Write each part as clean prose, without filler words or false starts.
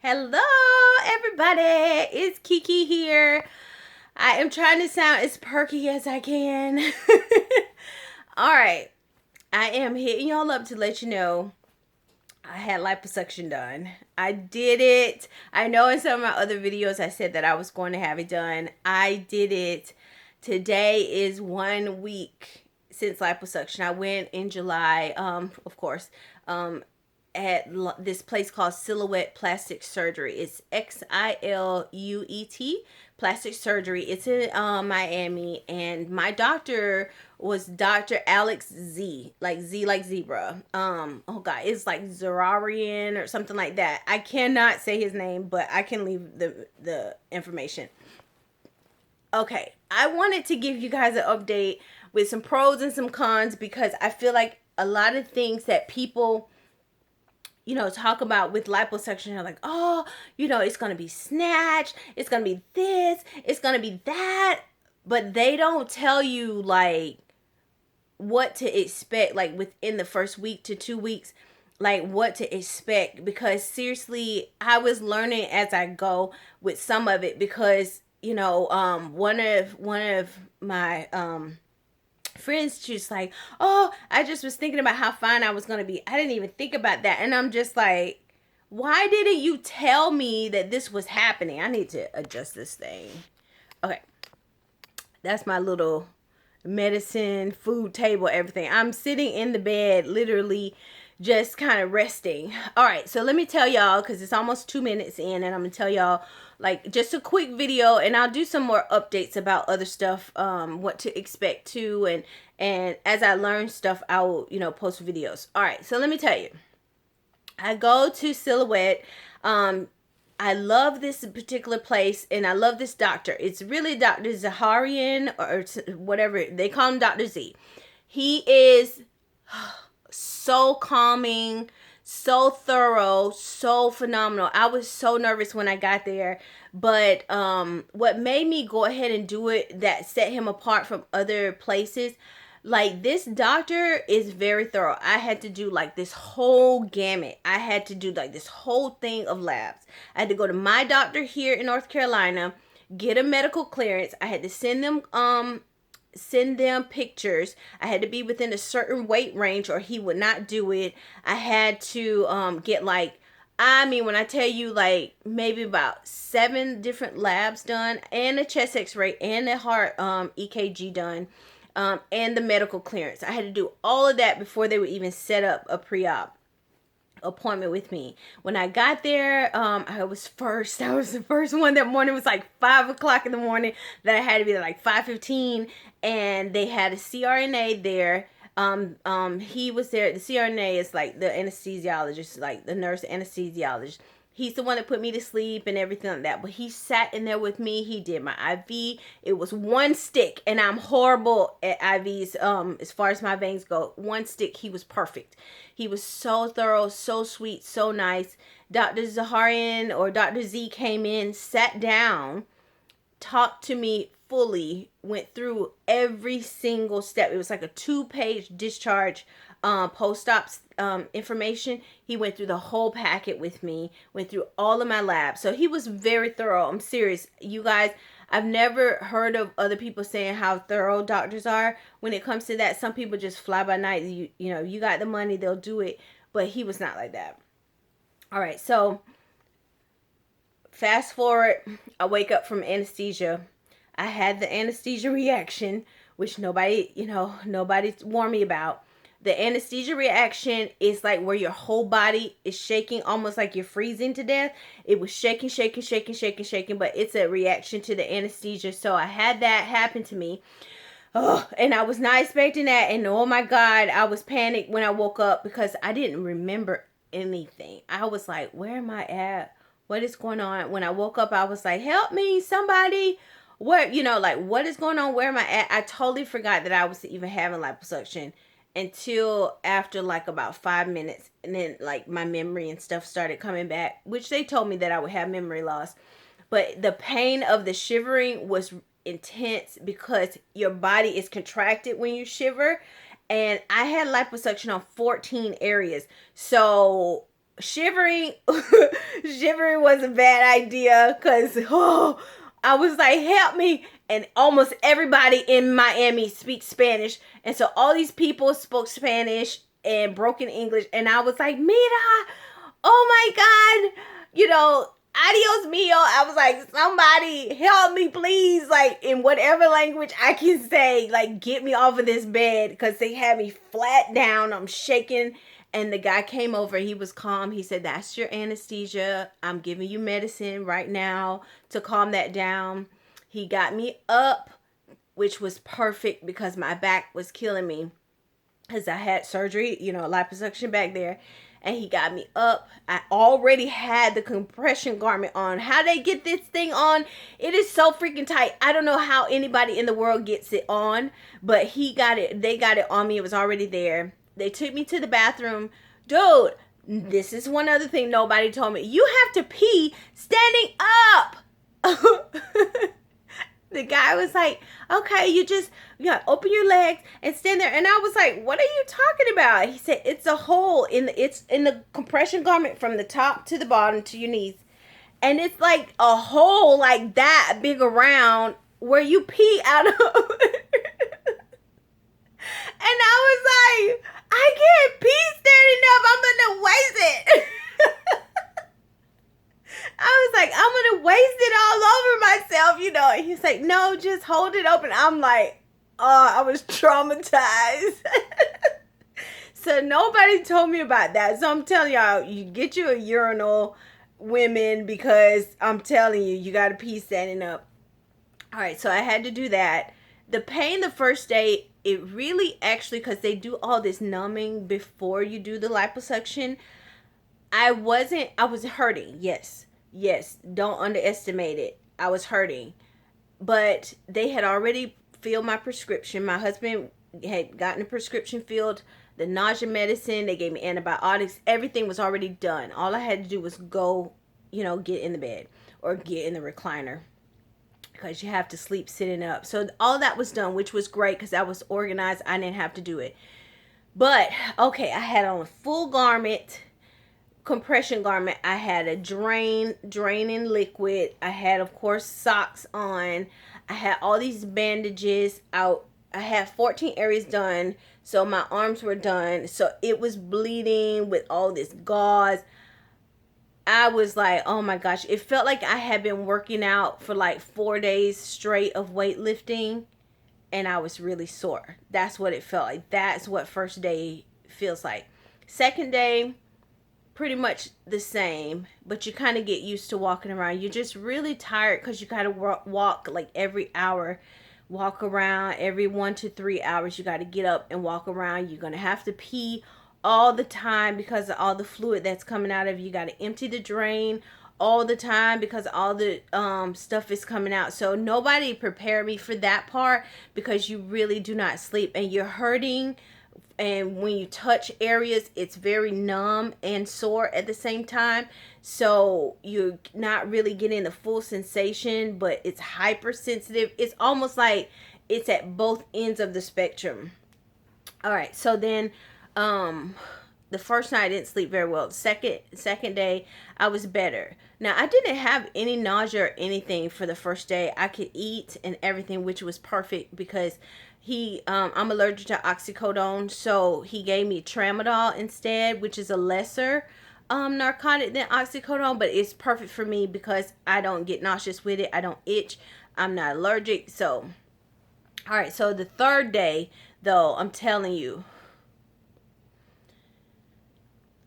Hello, everybody. It's Kiki here. I am trying to sound as perky as I can. All right. I am hitting y'all up to let you know I had liposuction done. I did it. I know in some of my other videos I said that I was going to have it done. I did it. Today is 1 week since liposuction. I went in July, of course, at this place called Silhouette Plastic Surgery. It's Xiluet Plastic Surgery. It's in Miami, and my doctor was Dr. Alex Z, like Z like zebra. Oh god, it's like Zerarian or something like that. I cannot say his name, but I can leave the information. Okay, I wanted to give you guys an update with some pros and some cons because I feel like a lot of things that people talk about with liposuction are like, oh, it's going to be snatch, it's going to be this, it's going to be that. But they don't tell you, like, what to expect, like, within the first week to 2 weeks, like, what to expect. Because seriously, I was learning as I go with some of it because, one of my, friends just like, oh, I just was thinking about how fine I was going to be. I didn't even think about that. And I'm just like, why didn't you tell me that this was happening? I need to adjust this thing. Okay. That's my little medicine, food table, everything. I'm sitting in the bed, literally just kind of resting. All right, so let me tell y'all, because it's almost 2 minutes in, and I'm gonna tell y'all like just a quick video, and I'll do some more updates about other stuff, what to expect too, and as I learn stuff, I will post videos. All right, so let me tell you, I go to Silhouette. I love this particular place, and I love this doctor. It's really Dr. Zaharian, or whatever. They call him Dr. Z. He is so calming, so thorough, so phenomenal. I was so nervous when I got there, but what made me go ahead and do it, that set him apart from other places, like, this doctor is very thorough. I had to do like this whole gamut. I had to do like this whole thing of labs. I had to go to my doctor here in North Carolina, get a medical clearance. I had to send them pictures. I had to be within a certain weight range or he would not do it. I had to get like, I mean, when I tell you, like, maybe about 7 different labs done, and a chest x-ray, and a heart EKG done, and the medical clearance. I had to do all of that before they would even set up a pre-op appointment with me. When I got there, I was the first one that morning. It was like 5 o'clock in the morning that I had to be there, like 5:15, and they had a CRNA there. He was there. The CRNA is like the anesthesiologist, like the nurse anesthesiologist. He's the one that put me to sleep and everything like that. But he sat in there with me. He did my IV. It was 1 stick, and I'm horrible at IVs. As far as my veins go, 1 stick. He was perfect. He was so thorough, so sweet, so nice. Dr. Zaharian, or Dr. Z, came in, sat down, talked to me fully, went through every single step. It was like a 2-page discharge post-op information. He went through the whole packet with me, went through all of my labs. So he was very thorough. I'm serious. You guys, I've never heard of other people saying how thorough doctors are when it comes to that. Some people just fly by night. You got the money, they'll do it. But he was not like that. All right, so fast forward, I wake up from anesthesia. I had the anesthesia reaction, which nobody warned me about. The anesthesia reaction is like where your whole body is shaking, almost like you're freezing to death. It was shaking, but it's a reaction to the anesthesia. So I had that happen to me. Oh, and I was not expecting that. And oh my God, I was panicked when I woke up because I didn't remember anything. I was like, where am I at? What is going on? When I woke up, I was like, help me, somebody. Where, like, what is going on? Where am I at? I totally forgot that I was even having liposuction until after like about 5 minutes. And then like my memory and stuff started coming back, which they told me that I would have memory loss. But the pain of the shivering was intense because your body is contracted when you shiver. And I had liposuction on 14 areas. So shivering shivering was a bad idea because I was like, help me. And almost everybody in Miami speaks Spanish. And so all these people spoke Spanish and broken English. And I was like, Mira, oh my God, adios mio. I was like, somebody help me, please. Like, in whatever language I can say, like, get me off of this bed. Because they had me flat down. I'm shaking. And the guy came over. He was calm. He said, that's your anesthesia. I'm giving you medicine right now to calm that down. He got me up, which was perfect because my back was killing me. Because I had surgery, liposuction back there. And he got me up. I already had the compression garment on. How they get this thing on? It is so freaking tight. I don't know how anybody in the world gets it on. But he got it. They got it on me. It was already there. They took me to the bathroom. Dude, this is one other thing nobody told me. You have to pee standing up. The guy was like, okay, you gotta open your legs and stand there. And I was like, what are you talking about? He said, it's a hole it's in the compression garment from the top to the bottom to your knees. And it's like a hole like that big around where you pee out of. And I was like, I can't pee standing up. I'm gonna waste it. I was like, I'm gonna waste it all over myself, And he's like, no, just hold it open. I'm like, oh, I was traumatized. So nobody told me about that. So I'm telling y'all, you get you a urinal, women, because I'm telling you, you gotta pee standing up. All right, so I had to do that. The pain the first day, it really actually, because they do all this numbing before you do the liposuction, I was hurting. Yes, don't underestimate it. I was hurting. But they had already filled my prescription. My husband had gotten a prescription filled, the nausea medicine, they gave me antibiotics, everything was already done. All I had to do was go, get in the bed or get in the recliner. Because you have to sleep sitting up. So all that was done, which was great because I was organized. I didn't have to do it. But, okay, I had on a full garment, compression garment. I had a draining liquid. I had, of course, socks on. I had all these bandages out. I had 14 areas done. So my arms were done. So it was bleeding with all this gauze. I was like, oh my gosh, it felt like I had been working out for like 4 days straight of weightlifting, and I was really sore. That's what it felt like. That's what first day feels like. Second day, pretty much the same, but you kind of get used to walking around. You're just really tired because you got to walk like every hour. Walk around every 1 to 3 hours. You got to get up and walk around. You're going to have to pee all the time because of all the fluid that's coming out of you. You got to empty the drain all the time because all the stuff is coming out. So nobody prepared me for that part because you really do not sleep and you're hurting. And when you touch areas, it's very numb and sore at the same time. So you're not really getting the full sensation, but it's hypersensitive. It's almost like it's at both ends of the spectrum. All right, so then the first night I didn't sleep very well. Second day I was better. Now I didn't have any nausea or anything for the first day. I could eat and everything, which was perfect because I'm allergic to oxycodone, so he gave me tramadol instead, which is a lesser narcotic than oxycodone, but it's perfect for me because I don't get nauseous with it. I don't itch. I'm not allergic. So all right, so the third day though, I'm telling you,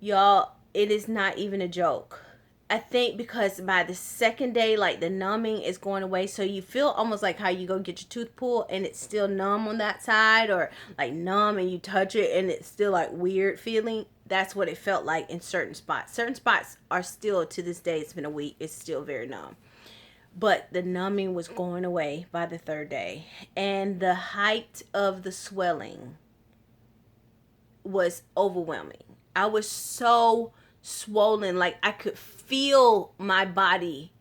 y'all, it is not even a joke. I think because by the second day, like the numbing is going away. So you feel almost like how you go get your tooth pulled and it's still numb on that side, or like numb and you touch it and it's still like weird feeling. That's what it felt like in certain spots. Certain spots are still, to this day, it's been a week, it's still very numb. But the numbing was going away by the third day. And the height of the swelling was overwhelming. I was so swollen, like I could feel my body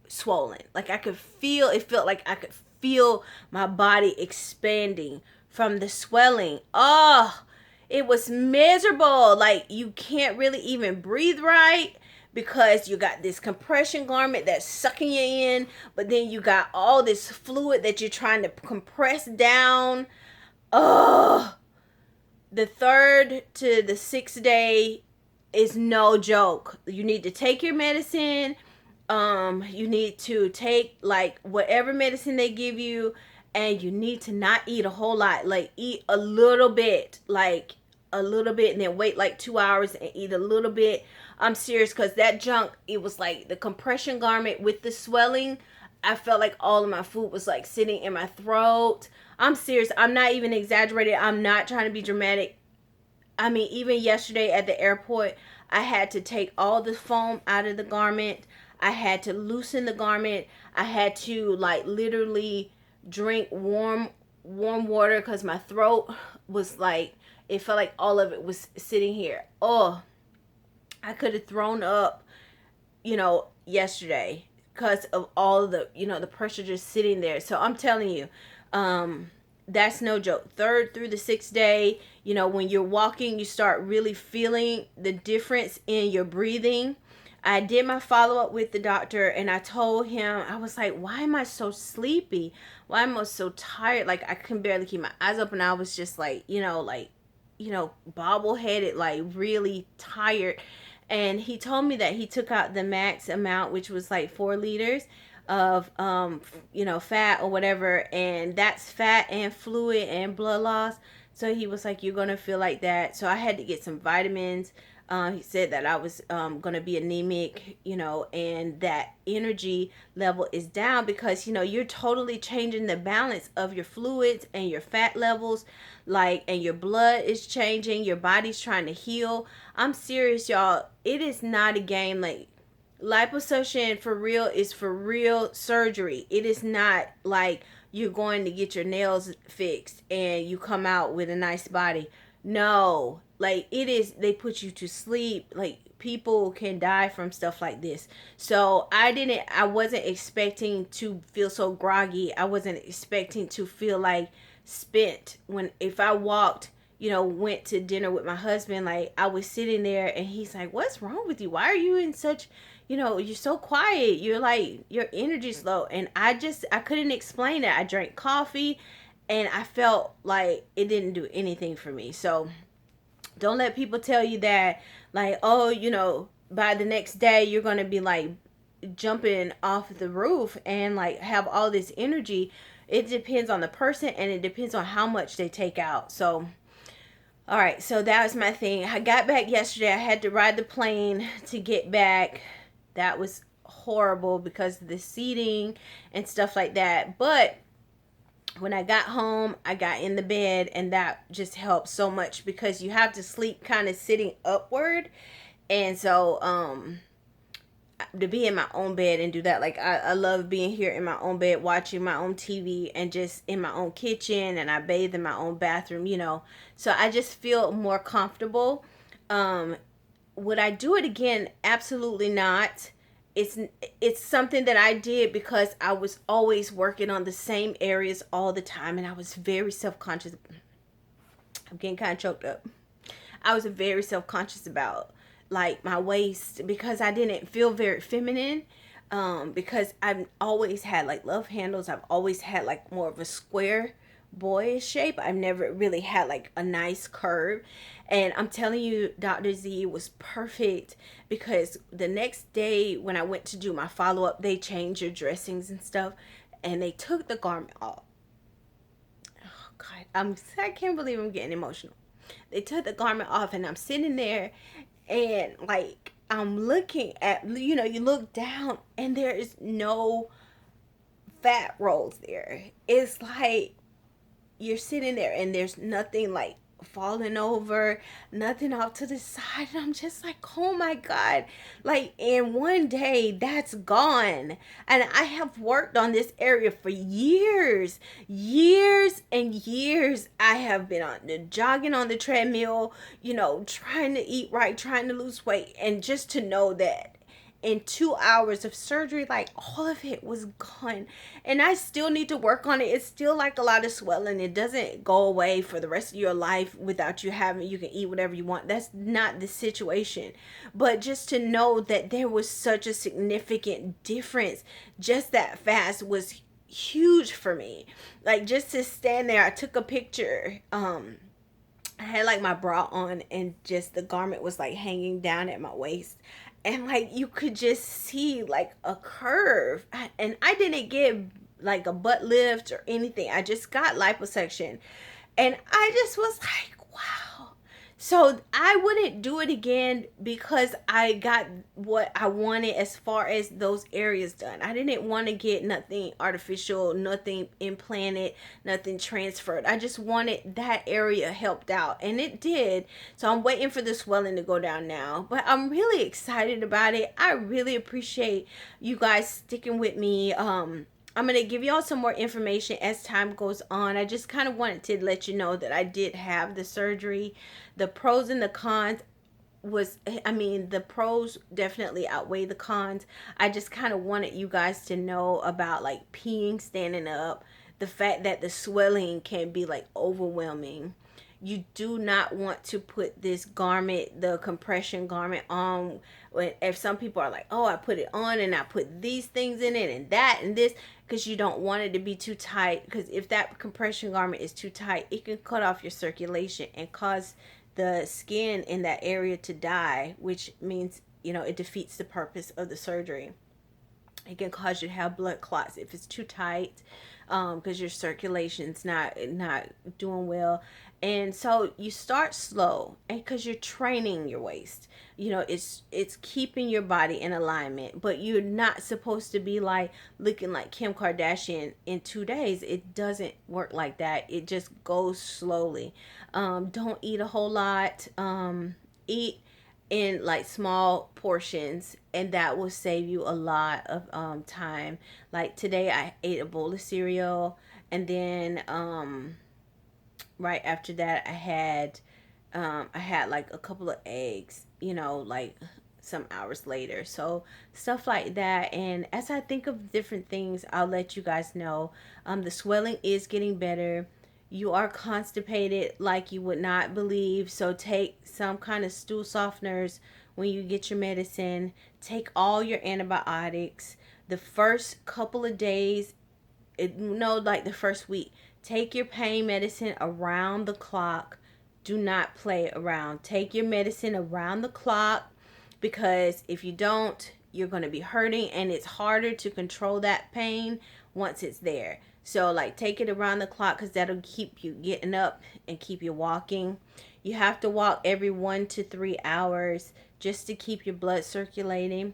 swollen. Like I could feel, it felt like I could feel my body expanding from the swelling. Oh, It was miserable. Like, you can't really even breathe right because you got this compression garment that's sucking you in, but then you got all this fluid that you're trying to compress down. Oh, the 3rd to the 6th day is no joke. You need to take your medicine. You need to take like whatever medicine they give you, and you need to not eat a whole lot. Like, eat a little bit, like a little bit, and then wait like 2 hours and eat a little bit. I'm serious, because that junk, it was like the compression garment with the swelling. I felt like all of my food was like sitting in my throat. I'm serious. I'm not even exaggerating. I'm not trying to be dramatic. I mean, even yesterday at the airport, I had to take all the foam out of the garment. I had to loosen the garment. I had to like literally drink warm water because my throat was like, it felt like all of it was sitting here. Oh, I could have thrown up, yesterday because of all the, the pressure just sitting there. So I'm telling you, that's no joke. 3rd through the 6th day, when you're walking, you start really feeling the difference in your breathing. I did my follow-up with the doctor, and I told him, I was like, why am I so sleepy? Why am I so tired? Like, I can barely keep my eyes open. I was just like, bobble-headed, like really tired. And he told me that he took out the max amount, which was like 4 liters of fat or whatever, and that's fat and fluid and blood loss. So he was like, you're gonna feel like that. So I had to get some vitamins. He said that I was gonna be anemic, and that energy level is down because you're totally changing the balance of your fluids and your fat levels, like, and your blood is changing, your body's trying to heal. I'm serious, y'all. It is not a game. Like, liposuction for real is for real surgery. It is not like you're going to get your nails fixed and you come out with a nice body. No, like, it is, they put you to sleep. Like, people can die from stuff like this. So I wasn't expecting to feel so groggy. I wasn't expecting to feel like spent if I walked, went to dinner with my husband. Like, I was sitting there and he's like, what's wrong with you? Why are you in such, you're so quiet. You're like, your energy's low. And I couldn't explain it. I drank coffee and I felt like it didn't do anything for me. So don't let people tell you that, like, oh, by the next day you're going to be like jumping off the roof and like have all this energy. It depends on the person, and it depends on how much they take out. So, all right, so that was my thing. I got back yesterday. I had to ride the plane to get back. That was horrible because of the seating and stuff like that. But when I got home, I got in the bed, and that just helped so much because you have to sleep kind of sitting upward. And so, to be in my own bed and do that, like, I love being here in my own bed, watching my own TV, and just in my own kitchen, and I bathe in my own bathroom, so I just feel more comfortable. Would I do it again? Absolutely not. It's something that I did because I was always working on the same areas all the time, and I was very self-conscious. I'm getting kind of choked up. I was very self-conscious about like my waist because I didn't feel very feminine, because I've always had like love handles. I've always had like more of a square boyish shape. I've never really had like a nice curve. And I'm telling you, Dr. Z was perfect because the next day when I went to do my follow-up, they changed your dressings and stuff, and they took the garment off. Oh God, I can't believe I'm getting emotional. They took the garment off, and I'm sitting there, and like I'm looking at, you look down, and there is no fat rolls there. It's like you're sitting there and there's nothing like falling over, nothing off to the side, and I'm just like, oh my God, like in one day that's gone. And I have worked on this area for years and years. I have been jogging on the treadmill, trying to eat right, trying to lose weight, and just to know that in 2 hours of surgery, like all of it was gone. And I still need to work on it. It's still like a lot of swelling. It doesn't go away for the rest of your life without you having, you can eat whatever you want. That's not the situation. But just to know that there was such a significant difference just that fast was huge for me. Like, just to stand there, I took a picture. I had like my bra on, and just the garment was like hanging down at my waist, and like you could just see like a curve. And I didn't get like a butt lift or anything. I just got liposuction, and I just was like, wow. So I wouldn't do it again because I got what I wanted as far as those areas done. I didn't want to get nothing artificial, nothing implanted, nothing transferred. I just wanted that area helped out, and it did. So I'm waiting for the swelling to go down now. But I'm really excited about it. I really appreciate you guys sticking with me. I'm going to give y'all some more information as time goes on. I just kind of wanted to let you know that I did have the surgery. The pros and the cons was, I mean, the pros definitely outweigh the cons. I just kind of wanted you guys to know about like peeing standing up, the fact that the swelling can be like overwhelming. You do not want to put this garment, the compression garment, on. If some people are like, oh, I put it on and I put these things in it and that and this, because you don't want it to be too tight. Because if that compression garment is too tight, it can cut off your circulation and cause the skin in that area to die, which means, it defeats the purpose of the surgery. It can cause you to have blood clots if it's too tight, because your circulation's not doing well. And so you start slow, and because you're training your waist, it's keeping your body in alignment. But you're not supposed to be like looking like Kim Kardashian in 2 days. It doesn't work like that. It just goes slowly. Don't eat a whole lot. Eat in like small portions, and that will save you a lot of time. Like today I ate a bowl of cereal, and then right after that I had like a couple of eggs, like some hours later. So stuff like that. And as I think of different things, I'll let you guys know. The swelling is getting better. You are constipated like you would not believe. So take some kind of stool softeners when you get your medicine. Take all your antibiotics. The first couple of days, like the first week, take your pain medicine around the clock. Do not play around. Take your medicine around the clock, because if you don't, you're going to be hurting, and it's harder to control that pain once it's there. So like take it around the clock, because that'll keep you getting up and keep you walking. You have to walk every 1 to 3 hours just to keep your blood circulating.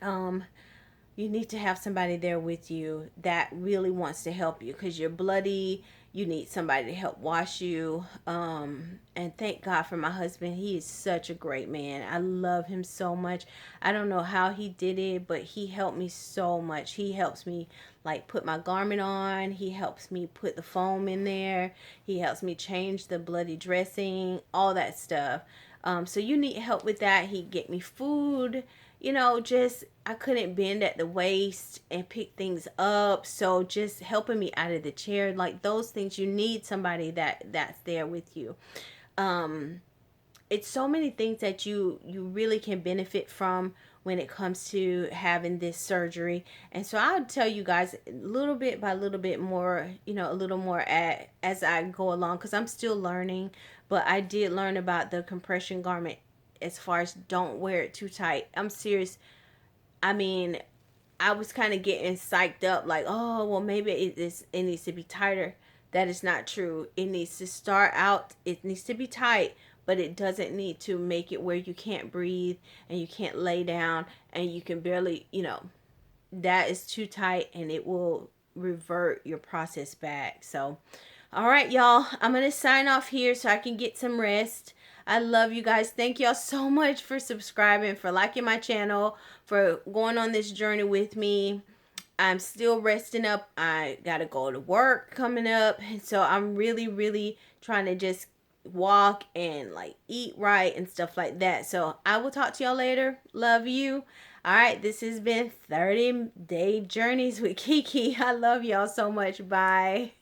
You need to have somebody there with you that really wants to help you, because you're bloody. You need somebody to help wash you. And thank God for my husband. He is such a great man. I love him so much. I don't know how he did it, but he helped me so much. He helps me like put my garment on. He helps me put the foam in there. He helps me change the bloody dressing, all that stuff. So you need help with that. He get me food. Just I couldn't bend at the waist and pick things up. So just helping me out of the chair, like those things, you need somebody that's there with you. It's so many things that you really can benefit from when it comes to having this surgery. And so I'll tell you guys little bit by little bit more, a little more as I go along, because I'm still learning. But I did learn about the compression garment as far as don't wear it too tight. I'm serious. I mean, I was kind of getting psyched up like, oh, well, maybe it needs to be tighter. That is not true. It needs to start out, it needs to be tight, but it doesn't need to make it where you can't breathe and you can't lay down and you can barely, that is too tight, and it will revert your process back. So, all right, y'all, I'm going to sign off here so I can get some rest. I love you guys. Thank y'all so much for subscribing, for liking my channel, for going on this journey with me. I'm still resting up. I got to go to work coming up. And so I'm really, really trying to just walk and like eat right and stuff like that. So I will talk to y'all later. Love you. All right, this has been 30-day journeys with Kiki. I love y'all so much. Bye.